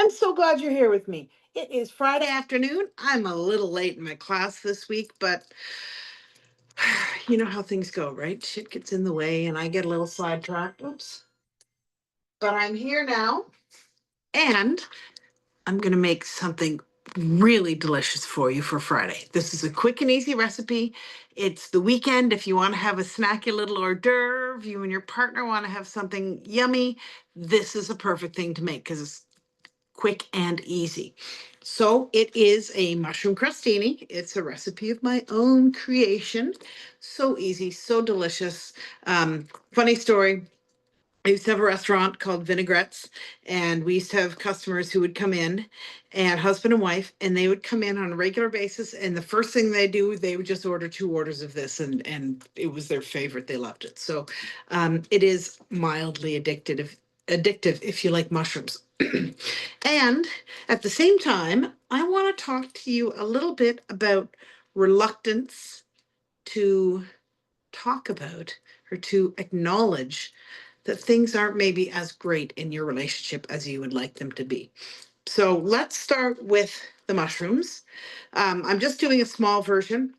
I'm so glad you're here with me. It is Friday afternoon. I'm a little late in my class this week, but you know how things go, right? Shit gets in the way and I get a little sidetracked. Oops. But I'm here now and I'm going to make something really delicious for you for Friday. This is a quick and easy recipe. It's the weekend. If you want to have a snacky little hors d'oeuvre, you and your partner want to have something yummy, this is a perfect thing to make because it's quick and easy. So it is a mushroom crostini. It's a recipe of my own creation. So easy, so delicious. Funny story. I used to have a restaurant called Vinaigrettes, and we used to have customers who would come in, and husband and wife, and they would come in on a regular basis. And the first thing they do, they would just order 2 orders of this, and it was their favorite. They loved it. So it is mildly addictive if you like mushrooms. And at the same time, I want to talk to you a little bit about reluctance to talk about or to acknowledge that things aren't maybe as great in your relationship as you would like them to be. So let's start with the mushrooms. I'm just doing a small version.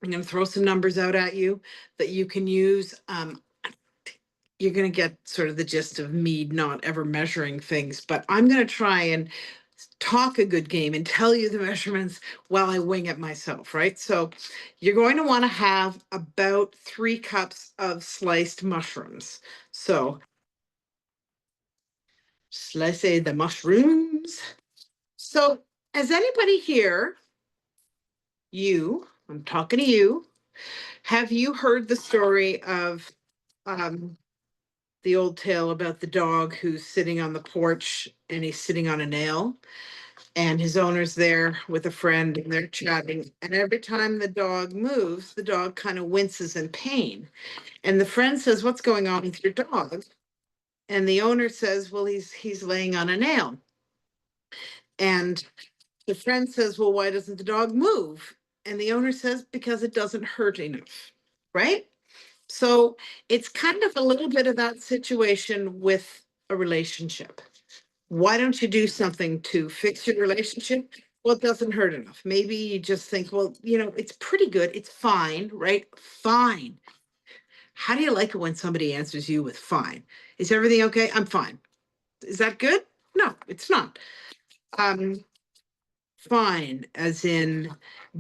I'm going to throw some numbers out at you that you can use. You're going to get sort of the gist of me not ever measuring things, but I'm going to try and talk a good game and tell you the measurements while I wing it myself, right? So you're going to want to have about 3 cups of sliced mushrooms. So slice the mushrooms. So has anybody here, I'm talking to you, have you heard the story of um, the old tale about the dog who's sitting on the porch and he's sitting on a nail? And his owner's there with a friend and they're chatting. And every time the dog moves, the dog kind of winces in pain. And the friend says, "What's going on with your dog?" And the owner says, "Well, he's laying on a nail." And the friend says, "Well, why doesn't the dog move?" And the owner says, "Because it doesn't hurt enough." Right? So it's kind of a little bit of that situation with a relationship. Why don't you do something to fix your relationship? Well, it doesn't hurt enough. Maybe you just think, well, it's pretty good. It's fine, right? Fine. How do you like it when somebody answers you with fine? Is everything okay? I'm fine. Is that good? No, it's not. Um, Fine, as in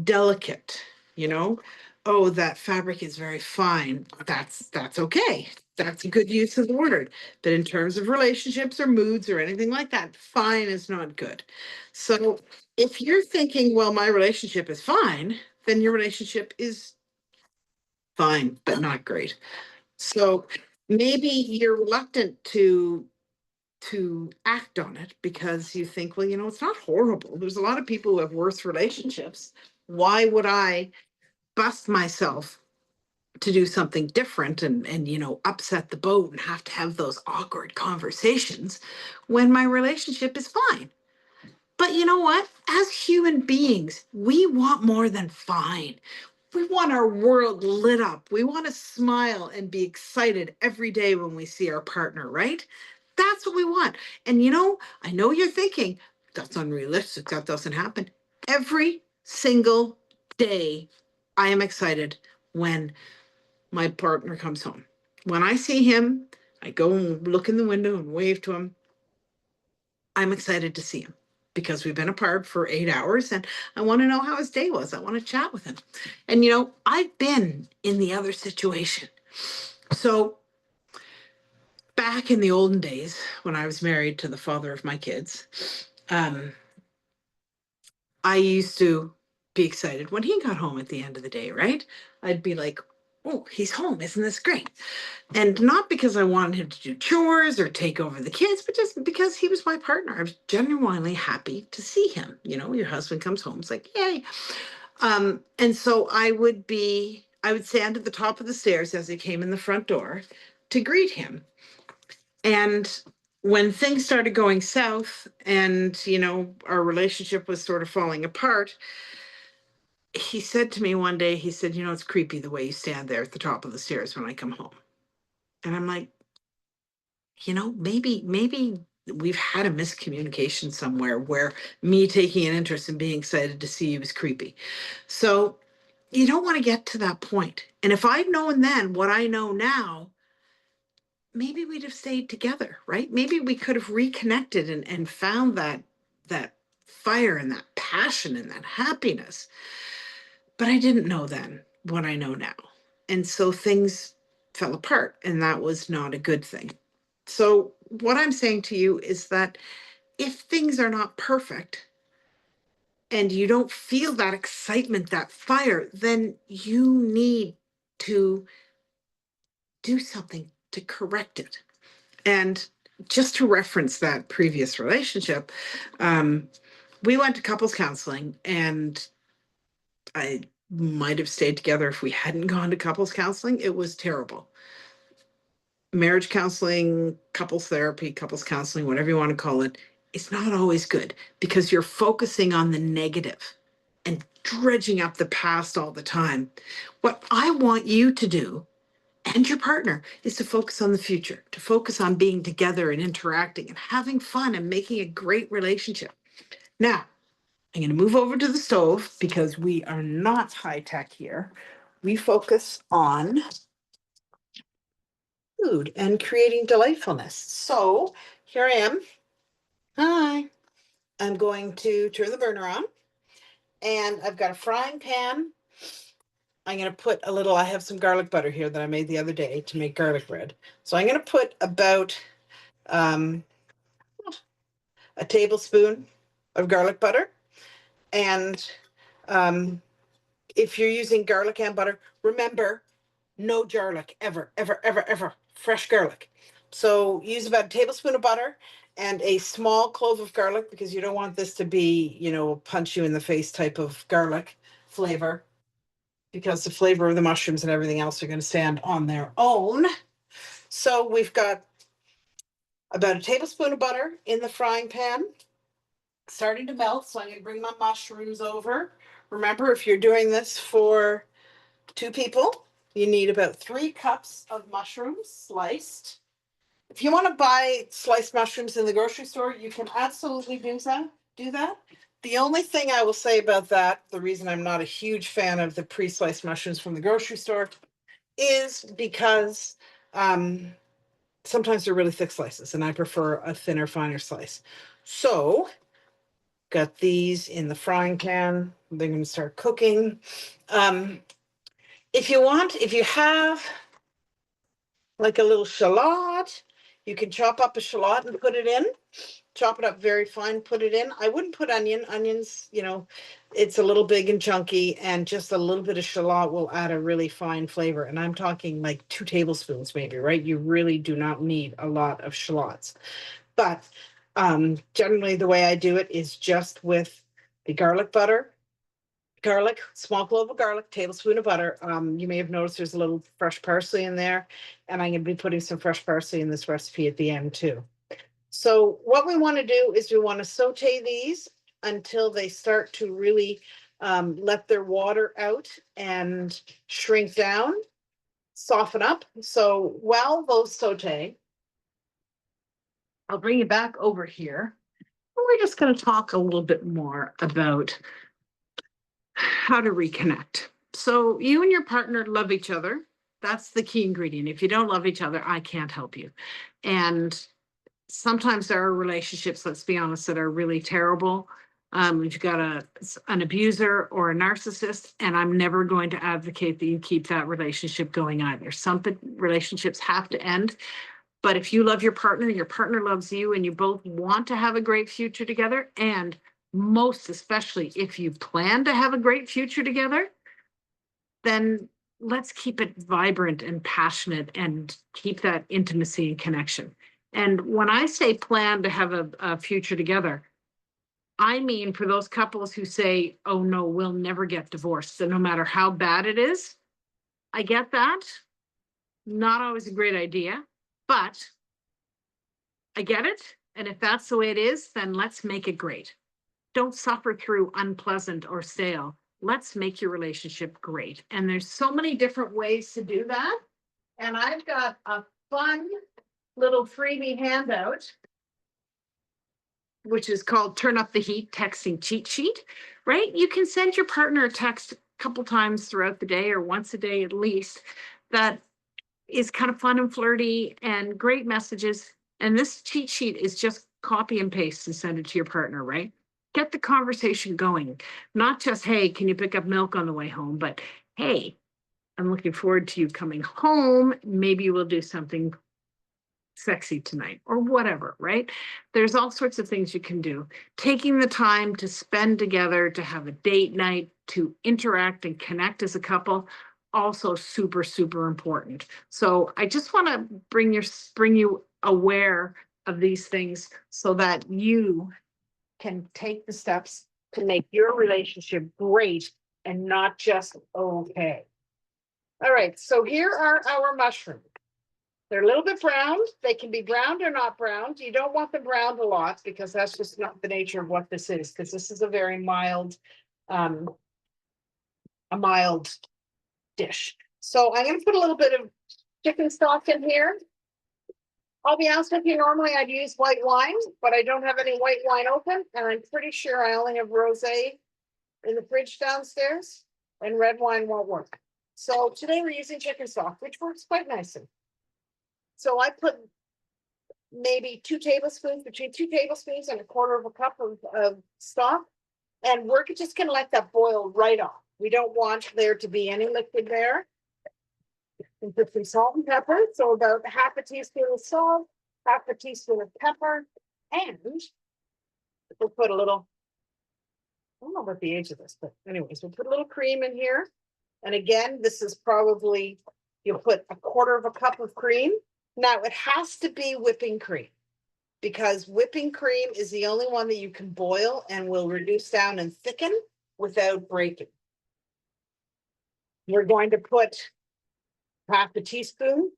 delicate, you know? Oh, that fabric is very fine. That's okay. That's a good use of the word. But in terms of relationships or moods or anything like that, fine is not good. So if you're thinking, well, my relationship is fine, then your relationship is fine, but not great. So maybe you're reluctant to act on it because you think, well, it's not horrible. There's a lot of people who have worse relationships. Why would I bust myself to do something different and upset the boat and have to have those awkward conversations when my relationship is fine? But you know what? As human beings, we want more than fine. We want our world lit up. We want to smile and be excited every day when we see our partner, right? That's what we want. And I know you're thinking, that's unrealistic. That doesn't happen. Every single day, I am excited when my partner comes home. When I see him, I go and look in the window and wave to him. I'm excited to see him because we've been apart for 8 hours and I want to know how his day was. I want to chat with him. And, I've been in the other situation. So back in the olden days, when I was married to the father of my kids, I used to be excited when he got home at the end of the day, right? I'd be like, oh, he's home. Isn't this great? And not because I wanted him to do chores or take over the kids, but just because he was my partner. I was genuinely happy to see him. Your husband comes home, it's like, yay. And so I would stand at the top of the stairs as he came in the front door to greet him. And when things started going south and, our relationship was sort of falling apart, he said to me one day, he said, it's creepy the way you stand there at the top of the stairs when I come home. And I'm like, maybe we've had a miscommunication somewhere where me taking an interest and being excited to see you was creepy. So you don't want to get to that point. And if I'd known then what I know now, maybe we'd have stayed together, right? Maybe we could have reconnected and found that fire and that passion and that happiness. But I didn't know then what I know now. And so things fell apart, and that was not a good thing. So what I'm saying to you is that if things are not perfect and you don't feel that excitement, that fire, then you need to do something to correct it. And just to reference that previous relationship, um, we went to couples counseling, and I might have stayed together if we hadn't gone to couples counseling. It was terrible. Marriage counseling, couples counseling, whatever you want to call it, it's not always good because you're focusing on the negative and dredging up the past all the time. What I want you to do and your partner is to focus on the future, to focus on being together and interacting and having fun and making a great relationship. Now, I'm going to move over to the stove because we are not high tech here. We focus on food and creating delightfulness. So here I am. Hi. I'm going to turn the burner on, and I've got a frying pan. I'm going to put a little, I have some garlic butter here that I made the other day to make garlic bread. So I'm going to put about um, a tablespoon of garlic butter. And um, if you're using garlic and butter, remember, no garlic ever, ever, ever, ever. Fresh garlic. So use about a tablespoon of butter and a small clove of garlic because you don't want this to be, punch you in the face type of garlic flavor, because the flavor of the mushrooms and everything else are going to stand on their own. So we've got about a tablespoon of butter in the frying pan, starting to melt. So I'm going to bring my mushrooms over. Remember, if you're doing this for 2 people, you need about 3 cups of mushrooms sliced. If you want to buy sliced mushrooms in the grocery store, you can absolutely do that. The only thing I will say about that, the reason I'm not a huge fan of the pre-sliced mushrooms from the grocery store, is because sometimes they're really thick slices, and I prefer a thinner, finer slice. So, got these in the frying pan. They're going to start cooking. If you have like a little shallot, you can chop up a shallot and put it in. Chop it up very fine, put it in. I wouldn't put onions, it's a little big and chunky, and just a little bit of shallot will add a really fine flavor. And I'm talking like 2 tablespoons maybe, right? You really do not need a lot of shallots. But generally the way I do it is just with the garlic butter, small clove of garlic, tablespoon of butter. You may have noticed there's a little fresh parsley in there, and I'm going to be putting some fresh parsley in this recipe at the end too. So what we want to do is we want to saute these until they start to really let their water out and shrink down, soften up. So while those saute, I'll bring you back over here. We're just going to talk a little bit more about how to reconnect. So you and your partner love each other. That's the key ingredient. If you don't love each other, I can't help you. And sometimes there are relationships, let's be honest, that are really terrible. You've got an abuser or a narcissist, and I'm never going to advocate that you keep that relationship going either. Some relationships have to end. But if you love your partner loves you, and you both want to have a great future together, and most especially if you plan to have a great future together, then let's keep it vibrant and passionate and keep that intimacy and connection. And when I say plan to have a future together, I mean for those couples who say, oh no, we'll never get divorced. So no matter how bad it is, I get that. Not always a great idea, but I get it. And if that's the way it is, then let's make it great. Don't suffer through unpleasant or stale. Let's make your relationship great. And there's so many different ways to do that. And I've got a fun little freebie handout which is called Turn Up the Heat Texting Cheat Sheet, right? You can send your partner a text a couple times throughout the day or once a day at least that is kind of fun and flirty and great messages. And this cheat sheet is just copy and paste and send it to your partner, right? Get the conversation going. Not just, hey, can you pick up milk on the way home? But hey, I'm looking forward to you coming home. Maybe we'll do something sexy tonight or whatever, right? There's all sorts of things you can do. Taking the time to spend together, to have a date night, to interact and connect as a couple, also super, super important. So I just want to bring you aware of these things so that you can take the steps to make your relationship great and not just okay. All right, so here are our mushrooms. They're a little bit browned. They can be browned or not browned. You don't want them browned a lot because that's just not the nature of what this is, because this is a very mild, a mild dish. So I'm going to put a little bit of chicken stock in here. I'll be honest with you, normally I'd use white wine, but I don't have any white wine open, and I'm pretty sure I only have rosé in the fridge downstairs, and red wine won't work. So today we're using chicken stock, which works quite nicely. So I put maybe 2 tablespoons, between 2 tablespoons and a quarter of a cup of stock. And we're just going to let that boil right off. We don't want there to be any liquid there. And put some salt and pepper. So about half a teaspoon of salt, half a teaspoon of pepper, and we'll put a little, I don't know about the age of this, but anyways, we'll put a little cream in here. And again, this is probably, you'll put a quarter of a cup of cream. Now it has to be whipping cream because whipping cream is the only one that you can boil and will reduce down and thicken without breaking. We're going to put half a teaspoon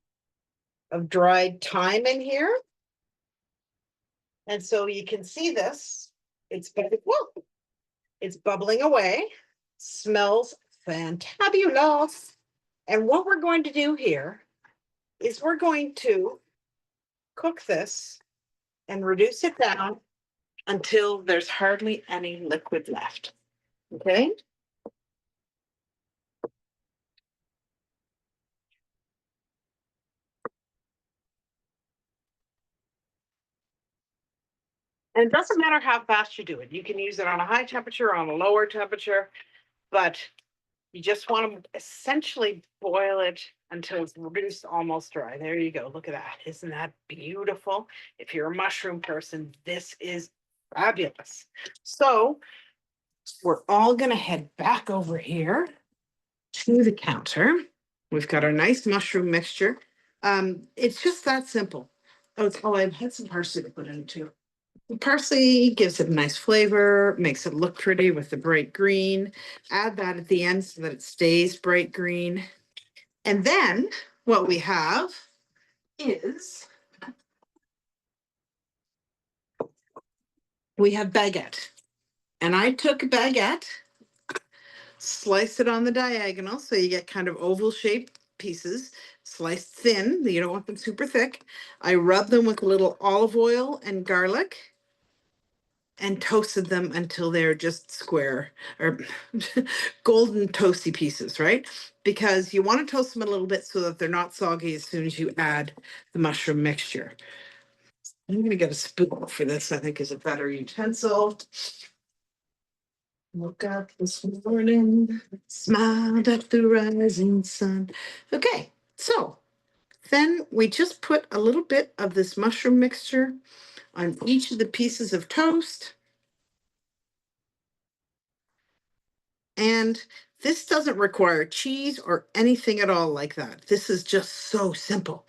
of dried thyme in here. And so you can see this, it's bubbling away, smells fantabulous. And what we're going to do here is we're going to cook this and reduce it down until there's hardly any liquid left. Okay. And it doesn't matter how fast you do it. You can use it on a high temperature, on a lower temperature, but you just want to essentially boil it until it's reduced almost dry. There you go. Look at that. Isn't that beautiful? If you're a mushroom person, this is fabulous. So we're all going to head back over here to the counter. We've got our nice mushroom mixture. It's just that simple. Oh, I've had some parsley to put in too. Parsley gives it a nice flavor, makes it look pretty with the bright green. Add that at the end so that it stays bright green. And then what we have is we have baguette. And I took a baguette, slice it on the diagonal so you get kind of oval shaped pieces, sliced thin. You don't want them super thick. I rub them with a little olive oil and garlic and toasted them until they're just square or golden toasty pieces, right? Because you want to toast them a little bit so that they're not soggy as soon as you add the mushroom mixture. I'm going to get a spoon for this, I think is a better utensil. Woke up this morning, smiled at the rising sun. Okay, so then we just put a little bit of this mushroom mixture on each of the pieces of toast. And this doesn't require cheese or anything at all like that. This is just so simple.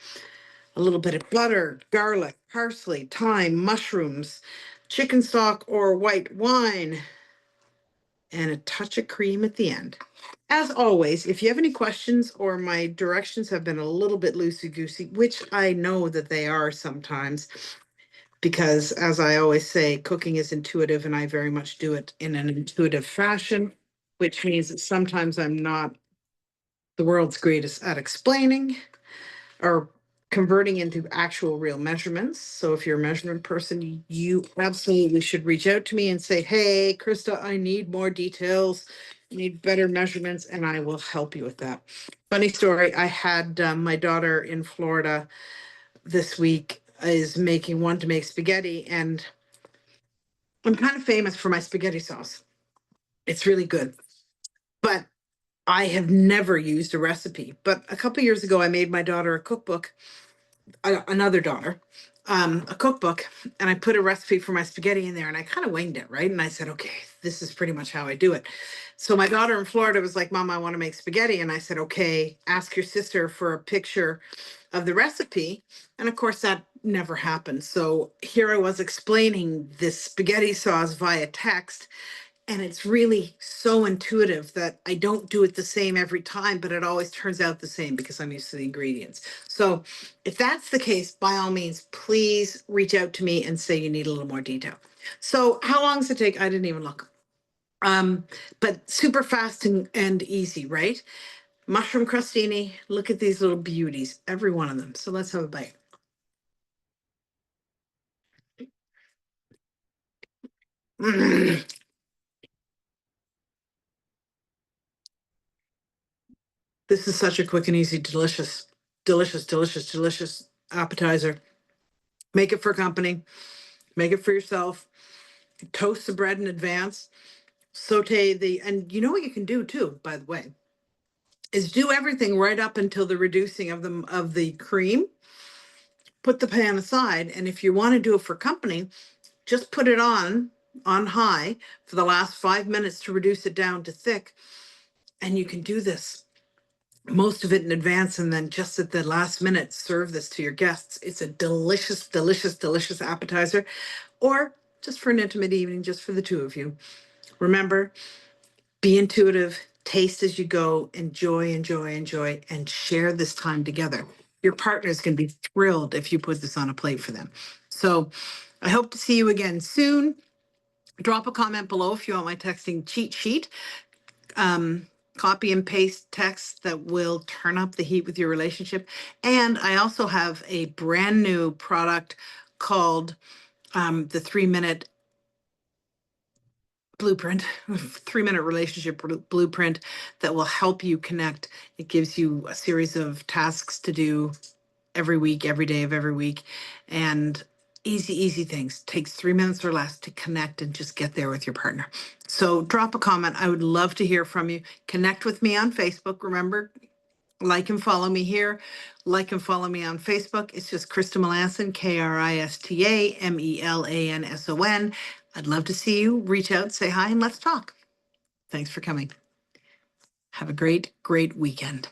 A little bit of butter, garlic, parsley, thyme, mushrooms, chicken stock or white wine, and a touch of cream at the end. As always, if you have any questions or my directions have been a little bit loosey-goosey, which I know that they are sometimes, because as I always say, cooking is intuitive and I very much do it in an intuitive fashion, which means that sometimes I'm not the world's greatest at explaining or converting into actual real measurements. So if you're a measurement person, you absolutely should reach out to me and say, hey, Krista, I need more details, I need better measurements, and I will help you with that. Funny story, I had my daughter in Florida this week is wanting to make spaghetti, and I'm kind of famous for my spaghetti sauce. It's really good, but I have never used a recipe. But a couple years ago, I made my daughter a cookbook, another daughter, a cookbook, and I put a recipe for my spaghetti in there, and I kind of winged it, right? And I said, okay, this is pretty much how I do it. So my daughter in Florida was like, Mom, I want to make spaghetti. And I said, okay, ask your sister for a picture of the recipe. And of course, that never happened. So here I was explaining this spaghetti sauce via text. And it's really so intuitive that I don't do it the same every time, but it always turns out the same because I'm used to the ingredients. So if that's the case, by all means, please reach out to me and say you need a little more detail. So how long does it take? I didn't even look. But super fast and easy, right? Mushroom crostini. Look at these little beauties, every one of them. So let's have a bite. Mm. This is such a quick and easy, delicious, delicious, delicious, delicious appetizer. Make it for company, make it for yourself, toast the bread in advance, saute and you know what you can do too, by the way, is do everything right up until the reducing of the cream. Put the pan aside, and if you want to do it for company, just put it on high for the last 5 minutes to reduce it down to thick, and you can do this most of it in advance, and then just at the last minute serve this to your guests. It's a delicious, delicious, delicious appetizer, or just for an intimate evening, just for the two of you. Remember, be intuitive, taste as you go, enjoy, enjoy, enjoy, and share this time together. Your partner is going to be thrilled if you put this on a plate for them. So I hope to see you again soon. Drop a comment below if you want my texting cheat sheet. Copy and paste text that will turn up the heat with your relationship. And I also have a brand new product called the 3-minute blueprint, 3-minute relationship blueprint that will help you connect. It gives you a series of tasks to do every week, every day of every week, and easy things. Takes 3 minutes or less to connect and just get there with your partner. So drop a comment. I would love to hear from you. Connect with me on Facebook. Remember, like and follow me here. Like and follow me on Facebook. It's just Krista Melanson, KristaMelanson. I'd love to see you. Reach out, say hi, and let's talk. Thanks for coming. Have a great, great weekend.